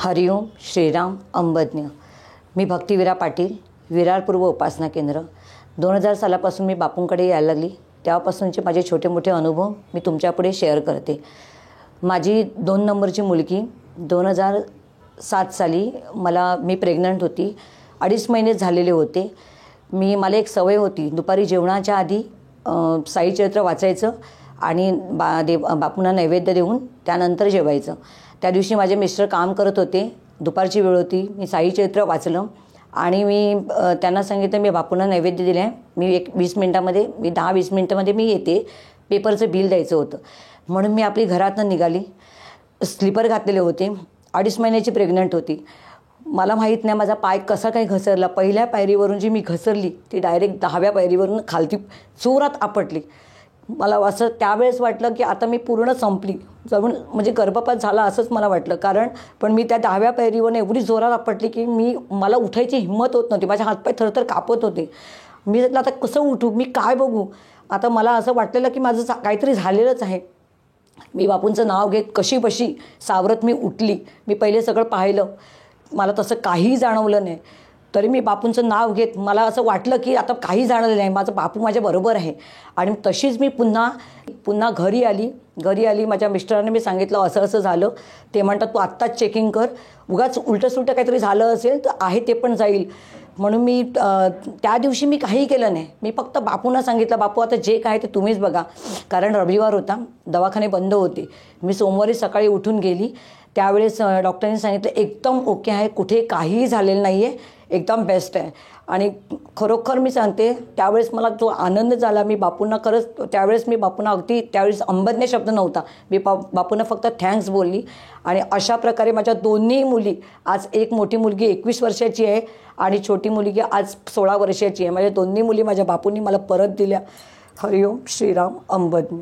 हरिओम श्रीराम अंबज्ञ। मी भक्तिवीरा पाटील, विरार पूर्व उपासना केंद्र। 2000 सालापासून मी बापूंकडे यायला लागली। तेव्हापासूनचे माझे छोटे मोठे अनुभव मी तुमच्यापुढे शेअर करते। माझी 2 नंबरची मुलगी 2007 साली मी प्रेग्नंट होती। 2.5 महिने झालेले होते। मला एक सवय होती, दुपारी जेवणाच्या आधी साई चरित्र वाचायचं आणि बापूंना नैवेद्य देऊन त्यानंतर जेवायचं। त्या दिवशी माझे मिस्टर काम करत होते, दुपारची वेळ होती। मी साई चरित्र वाचलं आणि मी त्यांना सांगितलं मी बापूंना नैवेद्य दिलं आहे, मी 10-20 मिनटामध्ये मी येते, पेपरचं बिल द्यायचं होतं। म्हणून मी आपली घरातनं निघाली, स्लीपर घातलेले होते, 2.5 महिन्याची प्रेग्नंट होती। मला माहीत नाही माझा पाय कसा काय घसरला। पहिल्या पायरीवरून जी मी घसरली ती डायरेक्ट 10व्या पायरीवरून खालती जोरात आपटली। मला असं त्यावेळेस वाटलं की आता मी पूर्ण संपली, जवळ म्हणजे गर्भपात झाला असंच मला वाटलं। पण मी त्या 10व्या पायरीवरून एवढी जोरात आपटली की मला उठायची हिंमत होत नव्हती। माझे हातपाय थरथर कापत होते। मी म्हटलं आता कसं उठू, मी काय बघू। आता मला असं वाटलेलं की माझं काहीतरी झालेलंच आहे। मी बापूंचं नाव घेत कशीबशी सावरत मी उठली। मी पहिले सगळं पाहिलं, मला तसं काही जाणवलं नाही। तरी मी बापूंचं नाव घेत मला असं वाटलं की आता काही जाणवलं नाही, माझं बापू माझ्या बरोबर आहे। आणि तशीच मी पुन्हा घरी आली। माझ्या मिस्टरांनी मी सांगितलं असं असं झालं। ते म्हणतात तू आत्ताच चेकिंग कर, उगाच उलटं काहीतरी झालं असेल तर आहे ते पण जाईल। म्हणून मी त्या दिवशी मी काही केलं नाही। मी फक्त बापूंना सांगितलं बापू आता जे काय ते तुम्हीच बघा। कारण रविवार होता, दवाखाने बंद होते। मी सोमवारी सकाळी उठून गेली, त्यावेळेस डॉक्टरांनी सांगितलं एकदम ओके आहे, कुठे काहीही झालेलं नाही आहे, एकदम बेस्ट आहे। आणि खरोखर मी सांगते त्यावेळेस मला जो आनंद झाला, मी बापूंना खरंच त्यावेळेस अगदी त्यावेळेस अंबज्ञ शब्द नव्हता, मी बापूंना फक्त थँक्स बोलली। आणि अशा प्रकारे माझ्या दोन्ही मुली, आज एक मोठी मुलगी 21 वर्षाची आहे आणि छोटी मुलगी आज 16 वर्षाची आहे। माझ्या दोन्ही मुली माझ्या बापूंनी मला परत दिल्या। हरिओम श्रीराम अंबज्ञ।